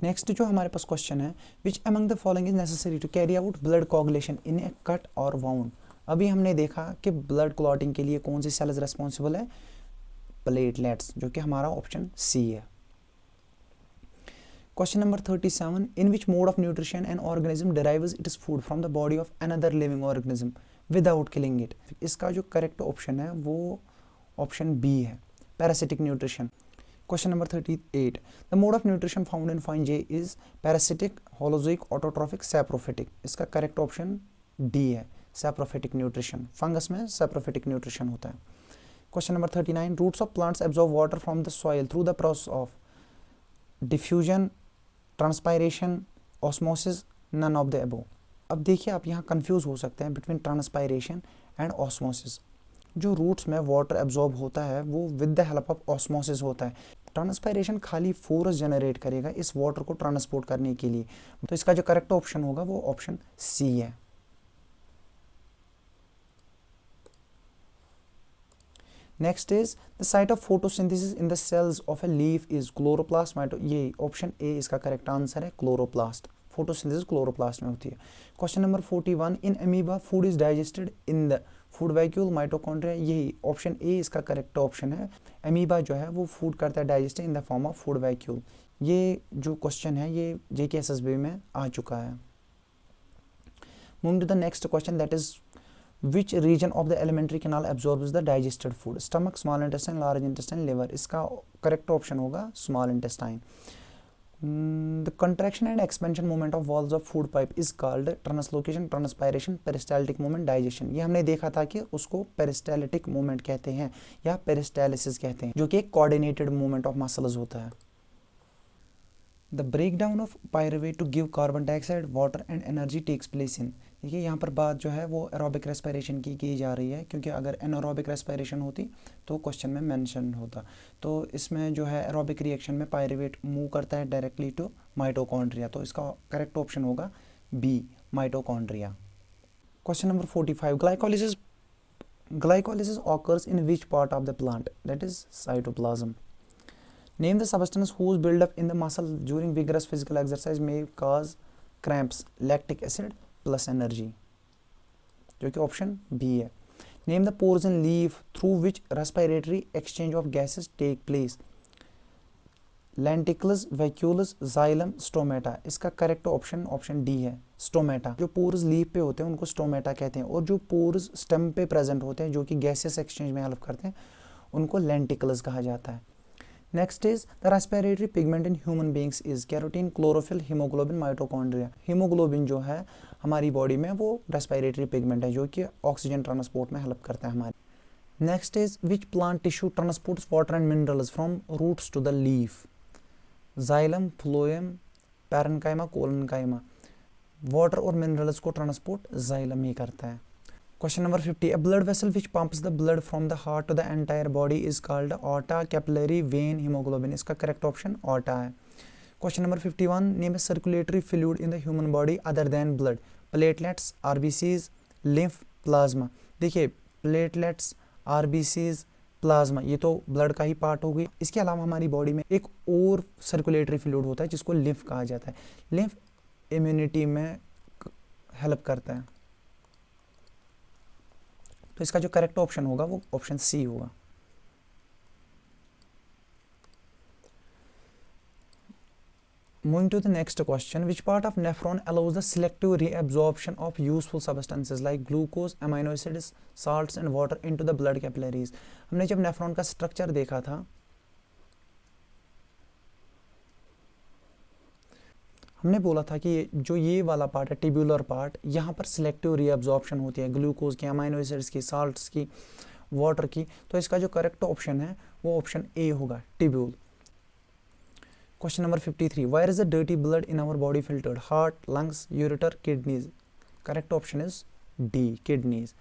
Speaker 1: Next जो हमारे पास क्वेश्चन है, which among the following is necessary to carry out blood coagulation in a cut or wound? अभी हमने देखा कि ब्लड क्लॉटिंग के लिए कौन सी सेल्स रेस्पॉन्सिबल है? प्लेटलेट्स, जो कि हमारा ऑप्शन सी है. Question number 37. In which mode of nutrition an organism derives its food from the body of another living organism without killing it? इसका जो करेक्ट ऑप्शन है वो ऑप्शन बी है, parasitic nutrition. Question number 38. The mode of nutrition found in fungi is parasitic, holozoic, autotrophic, saprophytic. इसका correct option D है, saprophytic nutrition. Fungus में saprophytic nutrition होता है. Question number 39. Roots of plants absorb water from the soil through the process of diffusion, transpiration, osmosis, none of the above. अब देखिए आप यहाँ confuse हो सकते हैं बिटवीन ट्रांसपायरेशन एंड ऑस्मोसिस. जो रूट्स में वाटर एब्जॉर्ब होता है वो with the help of osmosis होता है. ट्रांसपायरेशन खाली फोर्स जनरेट करेगा इस वाटर को ट्रांसपोर्ट करने के लिए, तो इसका जो करेक्ट ऑप्शन होगा वो ऑप्शन सी है. Next is the site of photosynthesis in the cells of a leaf is chloroplast, ये ऑप्शन ए इसका करेक्ट आंसर है, क्लोरोप्लास्ट. फोटोसिंथेसिस क्लोरोप्लास्ट में होती है. Question number 41. In amoeba food is digested in the food vacuole, mitochondria, यही option A इसका correct option है. Amoeba जो है वो फूड करता है digest in the form of food vacuole. ये जो क्वेश्चन है ये JKSSB में आ चुका है. Moving to the next question, that is which region of the alimentary canal absorbs the digested food? Stomach, small intestine, large intestine, liver. इसका correct option होगा small intestine. The contraction and expansion movement of walls of food pipe is called translocation, transpiration, peristaltic movement, digestion. ये हमने देखा था कि उसको peristaltic movement कहते हैं या peristalsis कहते हैं, जो कि एक coordinated movement of muscles होता है. The breakdown of pyruvate to give carbon dioxide, water and energy takes place in. देखिए यहाँ पर बात जो है वो एरोबिक रेस्पिरेशन की जा रही है, क्योंकि अगर एनारोबिक रेस्पिरेशन होती तो क्वेश्चन में मेंशन होता. तो इसमें जो है एरोबिक रिएक्शन में पायरुवेट मूव करता है डायरेक्टली टू माइटोकॉन्ड्रिया, तो इसका करेक्ट ऑप्शन होगा B, mitochondria. Question number 45. Glycolysis occurs in which part of the plant? That is cytoplasm. Name the substance whose buildup in the muscle during vigorous physical exercise may cause cramps. Lactic acid plus energy, जो कि option B है. Name the pores in leaf through which respiratory exchange of gases take place. Lenticulus, vacuolus, xylem, stomata. इसका correct option option D है, stomata. जो pores leaf पे होते हैं उनको स्टोमेटा कहते हैं, और जो पोर्स स्टेम पे प्रेजेंट होते हैं जो कि गैसेस एक्सचेंज में हेल्प करते हैं उनको लेंटिकुलस कहा जाता है. Next is the respiratory pigment in human beings is carotene, chlorophyll, haemoglobin, mitochondria. Haemoglobin जो है हमारी बॉडी में वो रेस्पिरेटरी पिगमेंट है जो कि ऑक्सीजन ट्रांसपोर्ट में हेल्प करता है हमारे. Next is which plant tissue transports water and minerals from roots to the leaf? Xylem, phloem, parenchyma, collenchyma. Water और मिनरल्स को ट्रांसपोर्ट जाइलम ही करता है. Question number 50. A blood vessel which pumps the blood from the heart to the entire body is called aorta, capillary, vein, hemoglobin. इसका correct option aorta है. Question number 51. Name a circulatory fluid in the human body other than blood. Platelets, RBCs, lymph, plasma. देखिए platelets, RBCs, plasma, ये तो blood का ही part हो गई। इसके अलावा हमारी बॉडी में एक और सर्कुलेटरी फ्लूइड होता है जिसको लिम्फ कहा जाता है। लिम्फ इम्यूनिटी में हेल्प करता है। तो इसका जो करेक्ट ऑप्शन होगा वो ऑप्शन सी होगा। Moving to the next question, which part of nephron allows the selective reabsorption of useful substances like glucose, amino acids, salts and water into the blood capillaries? हमने जब nephron का structure देखा था, हमने बोला था कि जो ये वाला पार्ट है, टिब्यूलर पार्ट, यहाँ पर सिलेक्टिव रीअब्जॉर्प्शन होती है ग्लूकोज की, अमाइनो एसिड्स की, साल्ट्स की, वाटर की। तो इसका जो करेक्ट ऑप्शन है वो ऑप्शन ए होगा, tubule. Question number 53. Where is the dirty blood in our body filtered? Heart, lungs, ureter, kidneys. Correct option is D, kidneys.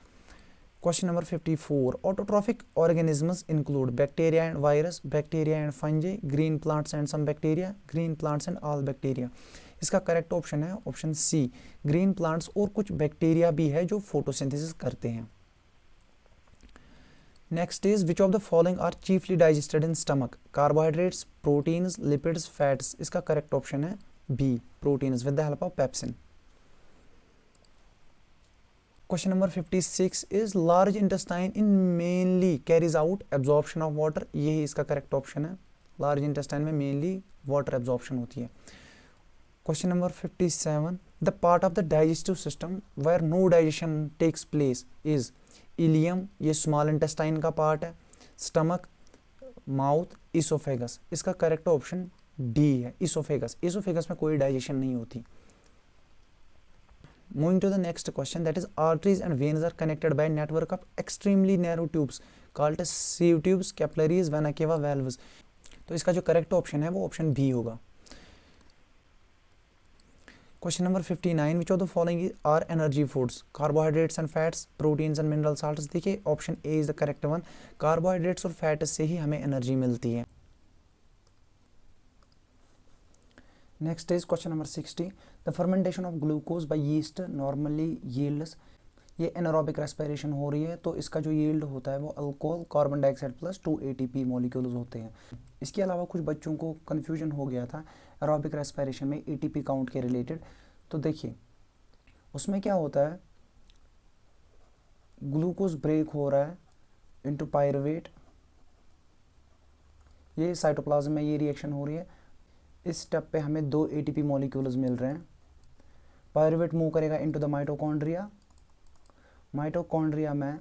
Speaker 1: Question number 54. Autotrophic organisms include bacteria and virus, bacteria and fungi, green plants and some bacteria, green plants and all bacteria. इसका correct option है option C, green plants और कुछ bacteria भी है जो photosynthesis करते हैं। Next is, which of the following are chiefly digested in stomach? Carbohydrates, proteins, lipids, fats. इसका correct option है B, proteins with the help of pepsin. Question number 56 is, large intestine in mainly carries out absorption of water. यही इसका correct option है, large intestine में mainly water absorption होती है। Question number 57, the part of the digestive system where no digestion takes place is ileum, ये small intestine का part है, stomach, mouth, oesophagus. इसका करेक्ट ऑप्शन डी है, oesophagus. Oesophagus में कोई डाइजेशन नहीं होती। Moving to the next question, that is arteries and veins are connected by network of extremely narrow tubes called as sieve tubes, capillaries, vena cava, valves. तो इसका जो correct option है वो option B होगा। Question number 59, which of the following are energy foods? Carbohydrates and fats, proteins and mineral salts. देखिए option A is the correct one. Carbohydrates और fat से ही हमें एनर्जी मिलती है। Next is question number 60, the fermentation of glucose by yeast normally yields. ये anaerobic respiration हो रही है, तो इसका जो यील्ड होता है वो alcohol, carbon dioxide plus 2 ATP molecules होते हैं। इसके अलावा कुछ बच्चों को कन्फ्यूजन हो गया था एरोबिक रेस्पिरेशन में ATP काउंट के रिलेटेड। तो देखिए उसमें क्या होता है, ग्लूकोज ब्रेक हो रहा है इनटू पायरुवेट, ये साइटोप्लाज्म में ये रिएक्शन हो रही है। इस स्टेप पे हमें 2 ATP मॉलिक्यूल्स मिल रहे हैं। पायरुवेट मूव करेगा इनटू द माइटोकॉन्ड्रिया, माइटोकॉन्ड्रिया में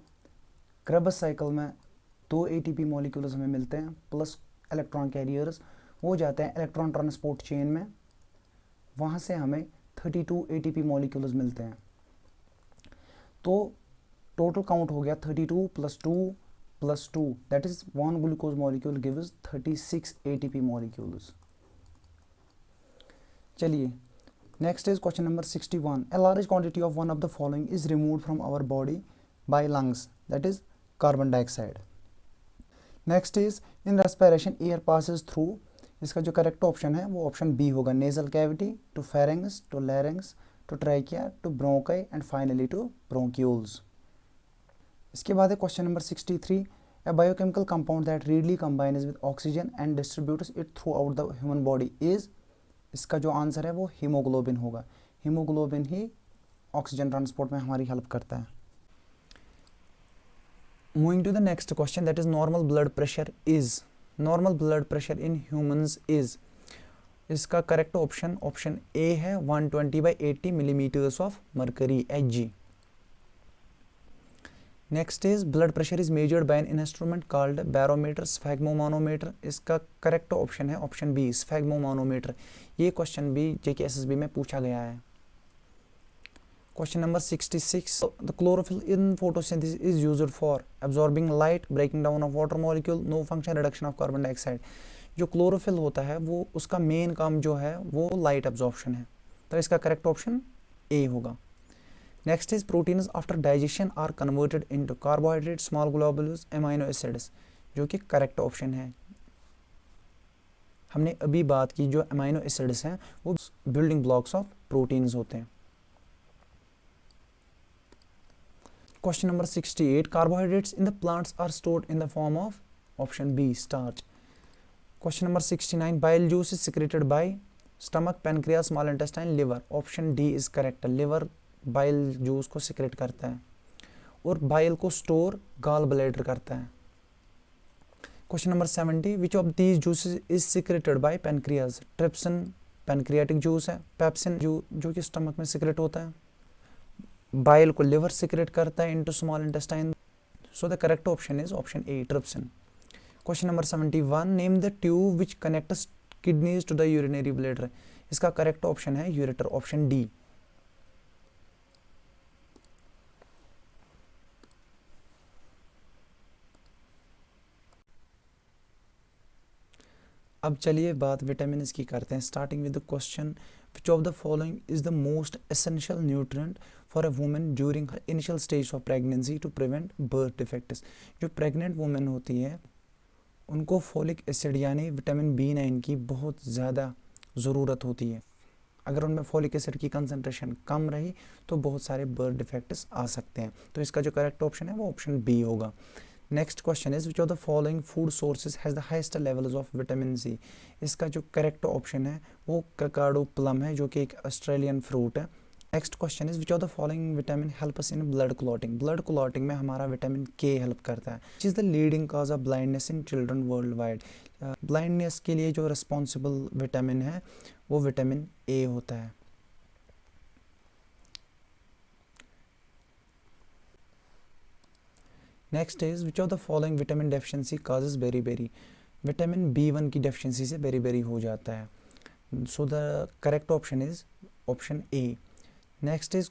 Speaker 1: क्रेबस साइकिल में 2 ATP मॉलिक्यूल्स हमें मिलते हैं प्लस इलेक्ट्रॉन कैरियर्स, वो जाते हैं इलेक्ट्रॉन ट्रांसपोर्ट चेन में, वहाँ से हमें 32 ATP मॉलिक्यूल्स मिलते हैं। तो टोटल काउंट हो गया 32 + 2 + 2, that is 1 glucose molecule gives 36 ATP molecules. चलिए next is question number 61, a large quantity of one of the following is removed from our body by lungs, that is carbon dioxide. Next is, in respiration air passes through. इसका जो correct option है वो option B होगा, nasal cavity to pharynx to larynx to trachea to bronchi and finally to bronchioles. इसके बाद है question number 63, a biochemical compound that readily combines with oxygen and distributes it throughout the human body is, इसका जो answer है वो haemoglobin होगा। Haemoglobin ही oxygen transport में हमारी हेल्प करता है। Moving to the next question, that is normal blood pressure is, normal blood pressure in humans is. इसका करेक्ट ऑप्शन ऑप्शन ए है 120/80 millimeters of mercury, Hg। Next is, blood pressure is measured by an instrument called barometer, sphygmomanometer. इसका correct option है option B, sphygmomanometer. ये question भी JK SSB में पूछा गया है। Question number 66, the chlorophyll in photosynthesis is used for absorbing light, breaking down of water molecule, no function, reduction of carbon dioxide. जो chlorophyll होता है वो उसका मेन काम जो है वो लाइट एब्जॉर्प्शन है, तो इसका करेक्ट ऑप्शन ए होगा। Next is, proteins after digestion are converted into carbohydrate, small globules, amino acids, जो कि करेक्ट ऑप्शन है। हमने अभी बात की जो एमाइनो एसिड्स हैं वो बिल्डिंग ब्लॉक्स ऑफ प्रोटीन्स होते हैं। Question number 68, carbohydrates in the plants are stored in the form of option B starch. Question number 69, bile juice is secreted by stomach, pancreas, small intestine, liver. Option D is correct. Liver bile juice को secrete करता है और bile को store gall bladder करता है। Question number 70, which of these juices is secreted bye pancreas. Trypsin pancreatic juice है, pepsin जो कि स्टमक में सिक्रेट होता है, बाइल को लिवर सिक्रेट करता है into small intestine. So the correct option is option A trypsin. Question number 71, name the tube which connects kidneys to the urinary bladder. इसका करेक्ट ऑप्शन है यूरेटर, ऑप्शन डी। अब चलिए बात vitamin की करते हैं, starting with the question, which of the following is the most essential nutrient for a women during her initial stage of pregnancy to prevent birth defects. जो pregnant women होती है उनको फोलिक एसिड यानी vitamin B9 की बहुत ज़्यादा ज़रूरत होती है। अगर उनमें फोलिक एसिड की कंसंट्रेशन कम रही तो बहुत सारे बर्थ डिफेक्ट्स आ सकते हैं। तो इसका जो करेक्ट ऑप्शन है वो ऑप्शन बी होगा। Next question is which of the following food sources has the highest levels of vitamin C. इसका जो करेक्ट ऑप्शन है वो ककाडो प्लम है, जो कि एक ऑस्ट्रेलियन फ्रूट है। Next question is which of the following vitamin help us in blood clotting. Blood clotting में हमारा विटामिन के हेल्प करता है। Which is the leading cause of blindness in children world wide. Blindness के लिए जो responsible vitamin है वो विटामिन ए होता है। Next is which of the following vitamin deficiency causes beri. Vitamin B1 की डेफिशिएंसी से बेरी हो जाता है। So the correct option is option A. Next is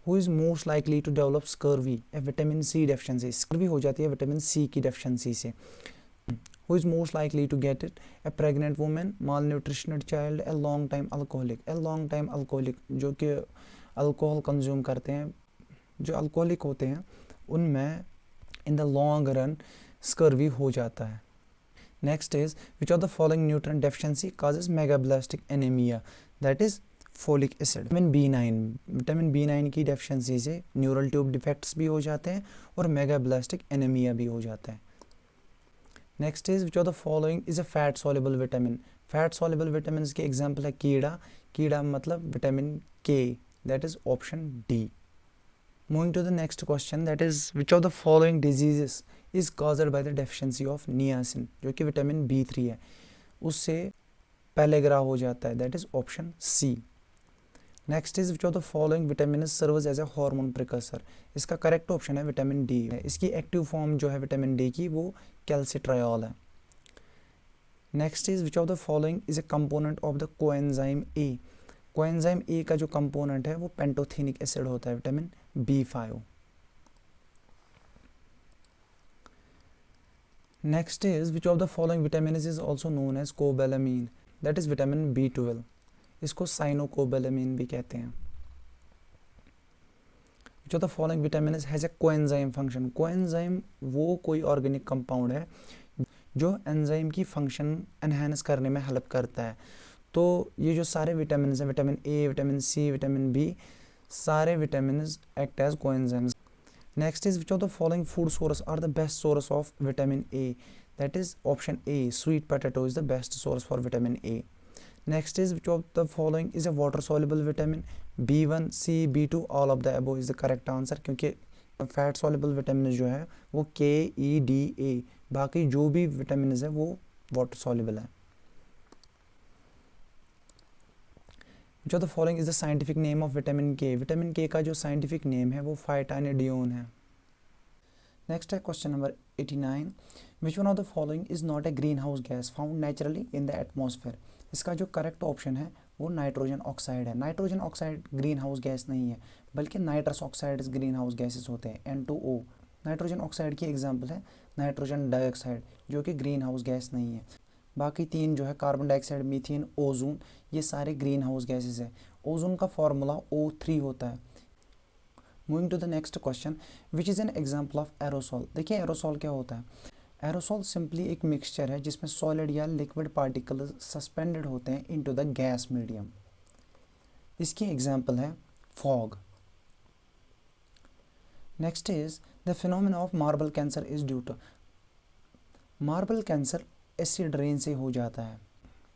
Speaker 1: who is most likely to develop scurvy. A vitamin C deficiency, scurvy हो जाती है vitamin C की deficiency से। Who is most likely to get it, a pregnant women, malnutritioned child, a long time alcoholic. A long time alcoholic जो कि alcohol consume करते हैं, जो अल्कोहलिक होते हैं उनमें in the long run scurvy हो जाता है। Next is which of the following nutrient deficiency causes मेगाब्लास्टिक anaemia, that is folic acid. Vitamin B9 की डेफिशिएंसी से न्यूरल ट्यूब डिफेक्ट्स भी हो जाते हैं और मेगाब्लास्टिक एनीमिया भी हो जाता है। Next is which of the following is a fat soluble vitamin. Fat soluble vitamin के एग्जाम्पल है कीड़ा मतलब विटामिन के, that is option D. Moving to the next question, that is which of the following diseases is caused by the deficiency of niacin, जो कि vitamin B3 है, उससे pellagra हो जाता है, that is option C. Next is which of the following vitamin serves as a hormone precursor. इसका correct option है vitamin D है। इसकी एक्टिव फॉर्म जो है विटामिन डी की वो कैल्सिट्रायोल है। Next is which of the following is a component of the coenzyme A. Coenzyme A का जो कंपोनेंट है वो पेंटोथेनिक एसिड होता है, vitamin B5। Next is which of the following vitamin is also known as cobalamin, that is vitamin B12। इसको cyanocobalamin भी कहते हैं। Which of the following vitamin has a coenzyme function. Coenzyme वो कोई organic compound है जो enzyme की function enhance करने में हेल्प करता है। तो ये जो सारे विटामिन हैं, vitamin A, vitamin C, vitamin B, सारे vitamin act as coenzymes. Next is which of the following food source are the best source of vitamin A, that is option A sweet potato is the best source for vitamin A. Next is which of the following is a water soluble vitamin. B1, C, B2 all of the above is the correct answer, क्योंकि fat soluble vitamin जो है वो KE, DA, बाकी जो भी vitamin है वो water soluble है। Which of the following is the scientific name of vitamin के। विटामिन के का जो साइंटिफिक नेम है वो फाइटानिडियोन है। नेक्स्ट है question number 89, which one of the following is not a green house gas found naturally in the atmosphere. इसका जो करेक्ट ऑप्शन है वो नाइट्रोजन ऑक्साइड है। Nitrogen oxide green house gas नहीं है, बल्कि nitrous oxide green house gases होते हैं, N2O। नाइट्रोजन ऑक्साइड की एग्जाम्पल है नाइट्रोजन डाइऑक्साइड, जो कि ग्रीन हाउस गैस नहीं है। बाकी तीन जो है कार्बन डाइऑक्साइड, मीथेन, ओजोन, ये सारे ग्रीन हाउस गैसेस है। ओजोन का फॉर्मूला O3 होता है। Moving to the next question, which is an example of aerosol. देखिए एरोसॉल क्या होता है। एरोसॉल सिंपली एक मिक्सचर है जिसमें सॉलिड या लिक्विड पार्टिकल्स सस्पेंडेड होते हैं इनटू द गैस मीडियम। इसकी एग्जाम्पल है fog. Next is the phenomena of marble cancer is due to. Marble cancer acid rain से हो जाता है।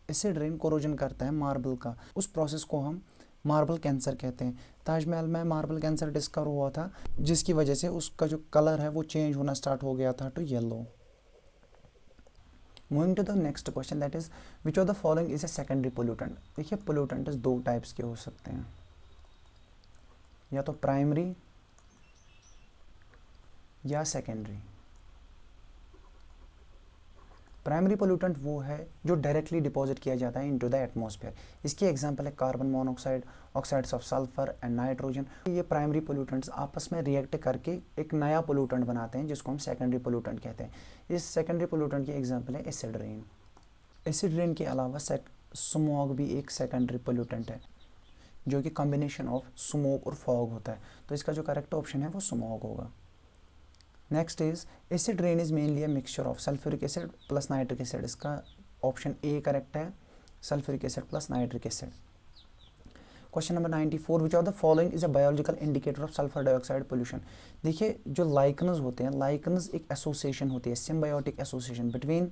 Speaker 1: एसिड रेन कोरोजन करता है मार्बल का, उस प्रोसेस को हम मार्बल कैंसर कहते हैं। ताजमहल में मार्बल कैंसर डिस्कवर हुआ था, जिसकी वजह से उसका जो कलर है वो चेंज होना स्टार्ट हो गया था to yellow. Moving to the next question, that is which of the following is a secondary pollutant. देखिए पोल्यूटेंट दो टाइप्स के हो सकते हैं, या तो प्राइमरी या सेकेंडरी। प्राइमरी पोल्यूटेंट वो है जो डायरेक्टली डिपॉजिट किया जाता है इनटू द एटमॉस्फेयर। इसकी एग्जांपल है carbon monoxide, oxides of sulphur and nitrogen. ये प्राइमरी पोल्यूटेंट्स आपस में रिएक्ट करके एक नया पोल्यूटेंट बनाते हैं जिसको हम सेकेंडरी पोल्यूटेंट कहते हैं। इस सेकेंडरी पोल्यूटेंट की एग्जांपल है एसिड रेन। एसिड रेन के अलावा स्मॉग भी एक सेकेंडरी पोल्यूटेंट है, जो कि कॉम्बिनेशन ऑफ स्मोक और फॉग होता है। तो इसका जो करेक्ट ऑप्शन है वो स्मॉग होगा। Next is acid rain is mainly a mixture of sulphuric acid plus nitric acid. इसका ऑप्शन ए करेक्ट है, sulphuric acid plus nitric acid. Question number 94, which of the following is a biological indicator of sulphur dioxide pollution. देखिए जो lichens होते हैं, lichens एक association होती है, symbiotic association between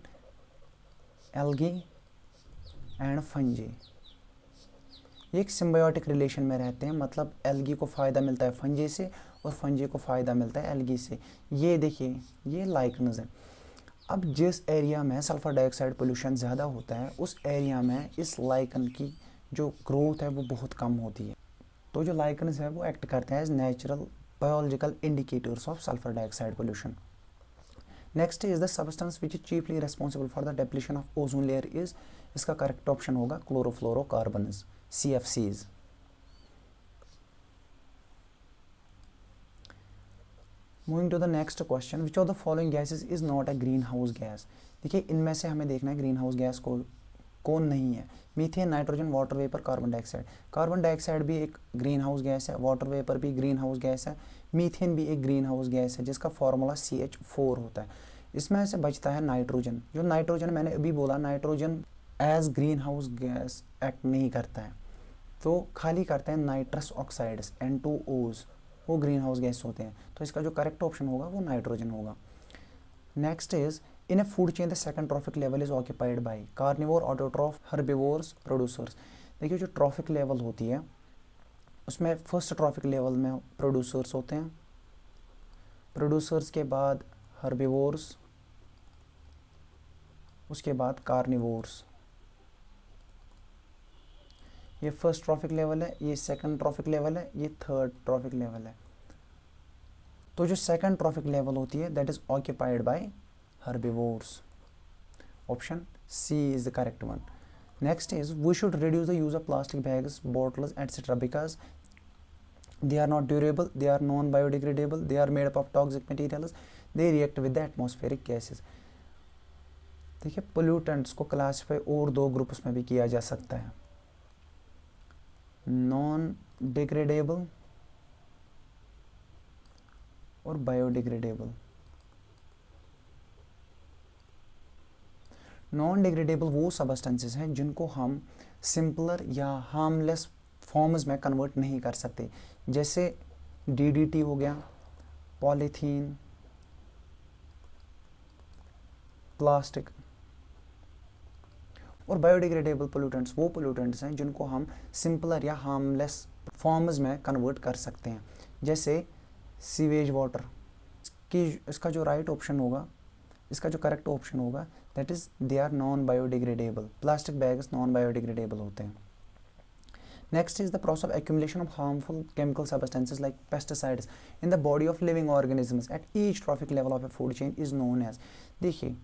Speaker 1: algae and fungi. ये एक सिम्बायोटिक रिलेशन में रहते हैं, मतलब एल्गी को फ़ायदा मिलता है फंजी से और फंजी को फ़ायदा मिलता है एल्गी से। ये देखिए ये लाइकन्स हैं। अब जिस एरिया में सल्फ़र डाइऑक्साइड पोल्यूशन ज़्यादा होता है उस एरिया में इस लाइकन की जो ग्रोथ है वो बहुत कम होती है। तो जो लाइकन्स है वो एक्ट करते हैं as natural biological indicators of sulphur dioxide pollution. Next is the substance which is chiefly responsible for the depletion of ozone layer is. इसका करेक्ट ऑप्शन होगा chlorofluorocarbons, CFCs। Moving to the next question, which of the following gases is not a green house gas. देखिए इनमें से हमें देखना है green house gas को कौन नहीं है। Methane, nitrogen, water vapour, carbon dioxide. Carbon dioxide भी एक ग्रीन हाउस गैस है, वाटर वेपर भी ग्रीन हाउस गैस है, मीथेन भी एक ग्रीन हाउस गैस है जिसका फॉर्मूला CH4 होता है। इसमें से बचता है नाइट्रोजन। जो नाइट्रोजन मैंने अभी बोला, nitrogen as green house gas act नहीं करता है, तो खाली करते हैं नाइट्रस ऑक्साइड्स N2Os, वो ग्रीन हाउस गैस होते हैं। तो इसका जो करेक्ट ऑप्शन होगा वो नाइट्रोजन होगा। Next is in a food chain the second trophic level is occupied bye carnivore, autotroph, herbivores, producers. देखिए जो ट्रॉफिक लेवल होती है उसमें फर्स्ट ट्रॉफिक लेवल में प्रोड्यूसर्स होते हैं, प्रोड्यूसर्स के बाद हर्बिवोर्स, उसके बाद कार्निवोर्स। ये फर्स्ट ट्रॉफिक लेवल है, ये सेकंड ट्रॉफिक लेवल है, ये थर्ड ट्रॉफिक लेवल है। तो जो सेकंड ट्रॉफिक लेवल होती है that is occupied by herbivores. Option C is the correct one. Next is we should reduce the use of plastic bags, bottles etcetera because they are not durable, they are non biodegradable, they are made up of toxic materials, they react with the atmospheric gases। देखिए pollutants को classify और दो groups में भी किया जा सकता है, नॉन डिग्रेडेबल और बायोडिग्रेडेबल। नॉन डिग्रेडेबल वो सबस्टेंसेस हैं जिनको हम सिंपलर या हार्मलेस फॉर्म्स में कन्वर्ट नहीं कर सकते, जैसे DDT हो गया, पॉलीथीन, प्लास्टिक। और बायोडिग्रेडेबल पोल्यूटेंट्स वो पोल्यूटेंट्स हैं जिनको हम सिंपलर या हार्मलेस फॉर्म्स में कन्वर्ट कर सकते हैं, जैसे सीवेज वाटर की। इसका जो राइट ऑप्शन होगा, इसका जो करेक्ट ऑप्शन होगा that is they are non biodegradable. Plastic bags non biodegradable होते हैं। Next is the process of accumulation of harmful chemical substances like pesticides in the body of living organisms at each trophic level of a food chain is known as। देखिए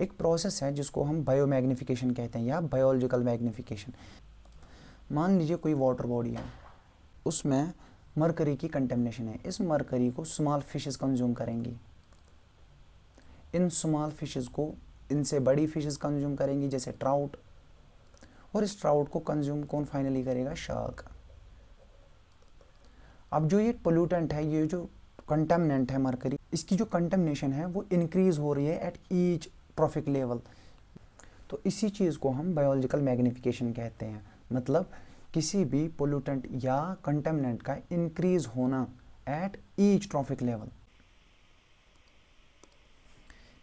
Speaker 1: एक process है जिसको हम biomagnification कहते हैं या biological magnification. मान लीजिए कोई वाटर बॉडी है, उसमें मरकरी की कंटेमिनेशन है, इस मरकरी को स्मॉल फिशेस कंज्यूम करेंगी, इन स्मॉल फिशेस को इनसे बड़ी फिशेस कंज्यूम करेंगी जैसे ट्राउट, और इस ट्राउट को कंज्यूम कौन फाइनली करेगा, शार्क। अब जो ये पोल्यूटेंट है, ये जो कंटेमिनेंट है मरकरी, इसकी जो कंटेमिनेशन है वो इंक्रीज हो रही है एट ईच ट्रॉफिक लेवल। तो इसी चीज़ को हम बायोलॉजिकल मैग्निफिकेशन कहते हैं, मतलब किसी भी पोल्यूटेंट या कंटेमिनेंट का इंक्रीज होना at each trophic level.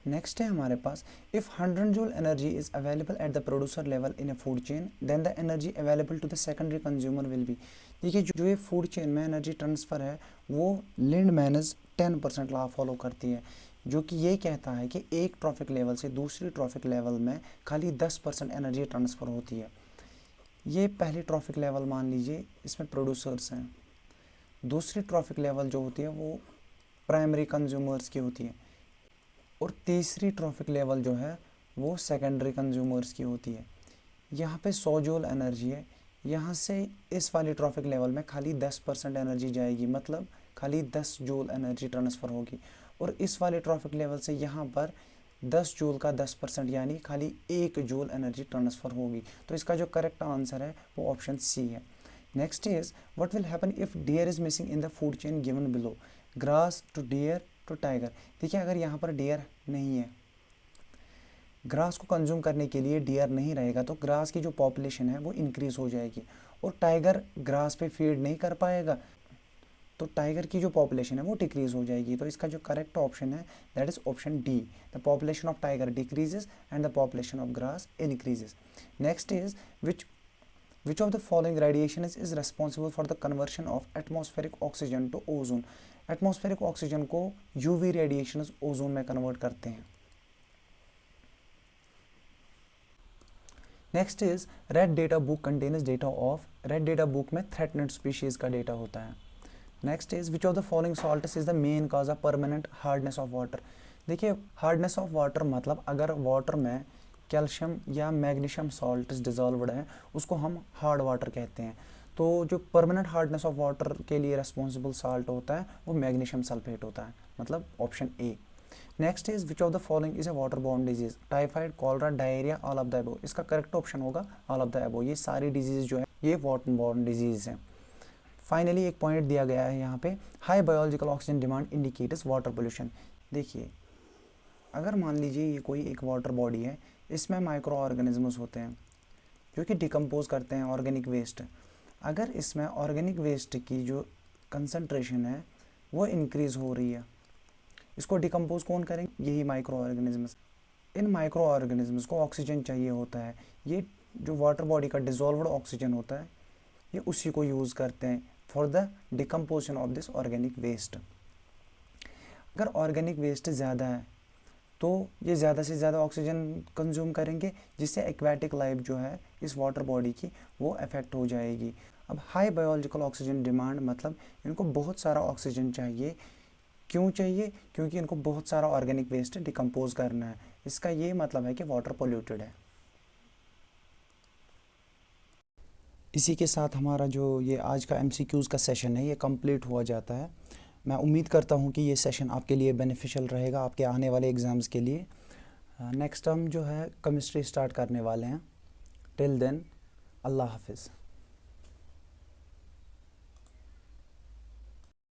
Speaker 1: Next है हमारे पास, if 100 joule energy is available at the producer level in a food chain then the energy available to the secondary consumer will be. देखिए जो ये food chain में energy transfer है वो लिंडमैनस 10% law follow करती है, जो कि ये कहता है कि एक ट्रॉफिक लेवल से दूसरी ट्रॉफिक लेवल में खाली 10% एनर्जी ट्रांसफ़र होती है। ये पहली ट्रॉफिक लेवल मान लीजिए, इसमें प्रोड्यूसर्स हैं। दूसरी ट्रॉफिक लेवल जो होती है वो प्राइमरी कंज्यूमर्स की होती है, और तीसरी ट्रॉफिक लेवल जो है वो सेकेंडरी कंज्यूमर्स की होती है। यहाँ पे 100 जूल एनर्जी है, यहाँ से इस वाली ट्रॉफिक लेवल में खाली 10% एनर्जी जाएगी, मतलब खाली 10 जूल एनर्जी ट्रांसफ़र होगी। और इस वाले ट्रॉफिक लेवल से यहाँ पर 10 जूल का 10% यानी खाली 1 जूल एनर्जी ट्रांसफ़र होगी। तो इसका जो करेक्ट आंसर है वो ऑप्शन सी है। Next is, what will happen if deer is missing in the food chain given below, grass to deer to tiger. देखिए अगर यहाँ पर डियर नहीं है, ग्रास को कंज्यूम करने के लिए डियर नहीं रहेगा, तो ग्रास की जो पॉपुलेशन है वो इंक्रीज़ हो जाएगी, और टाइगर ग्रास पे फीड नहीं कर पाएगा, तो टाइगर की जो पॉपुलेशन है वो डिक्रीज़ हो जाएगी। तो इसका जो करेक्ट ऑप्शन है that is option D, the population of tiger decreases and the population of grass increases. Next is, which of the following radiation is responsible for the conversion of atmospheric oxygen to ozone। Atmospheric oxygen को UV radiation ozone में convert करते हैं। Next is, red data book contains data of, red data book में थ्रेटनेड species का data होता है। Next is, which of the following salts is the main cause of permanent hardness of water. देखिए hardness of water मतलब अगर water में calcium या magnesium salt डिजॉल्वड है उसको हम हार्ड वाटर कहते हैं। तो जो परमानेंट हार्डनेस ऑफ वाटर के लिए रिस्पॉन्सिबल साल्ट होता है वो मैग्नीशियम सल्फेट होता है, मतलब option A. Next is, which of the following is A water borne disease, typhoid, cholera, diarrhoea, all of the above. इसका करेक्ट ऑप्शन होगा ऑल ऑफ द अबव। ये सारी डिजीज जो है ये वाटर बॉर्न डिजीज हैं। फाइनली एक point दिया गया है यहाँ पे, high biological oxygen demand indicates water pollution. देखिए अगर मान लीजिए ये कोई एक वाटर बॉडी है, इसमें माइक्रो ऑर्गेनिजम्स होते हैं जो कि डिकम्पोज करते हैं ऑर्गेनिक वेस्ट। अगर इसमें ऑर्गेनिक वेस्ट की जो कंसंट्रेशन है वो इंक्रीज़ हो रही है, इसको डिकम्पोज कौन करेंगे, यही माइक्रो ऑर्गेनिजम्स। इन माइक्रो ऑर्गेनिजम्स को ऑक्सीजन चाहिए होता है, ये जो वाटर बॉडी का डिजॉल्व्ड ऑक्सीजन होता है ये उसी को यूज़ करते हैं for the decomposition of this organic waste. अगर ऑर्गेनिक वेस्ट ज़्यादा है तो ये ज़्यादा से ज़्यादा ऑक्सीजन कंज्यूम करेंगे, जिससे एक्वेटिक लाइफ जो है इस वाटर बॉडी की वो अफेक्ट हो जाएगी। अब हाई बायोलॉजिकल ऑक्सीजन डिमांड मतलब इनको बहुत सारा ऑक्सीजन चाहिए। क्यों चाहिए, क्योंकि इनको बहुत सारा ऑर्गेनिक वेस्ट डिकम्पोज करना है। इसका ये मतलब है कि वाटर पोल्यूटेड है। इसी के साथ हमारा जो ये आज का MCQs का सेशन है ये कंप्लीट हुआ जाता है। मैं उम्मीद करता हूँ कि ये सेशन आपके लिए बेनिफिशियल रहेगा आपके आने वाले एग्ज़ाम्स के लिए। नेक्स्ट हम जो है केमिस्ट्री स्टार्ट करने वाले हैं। टिल देन अल्लाह हाफिज़।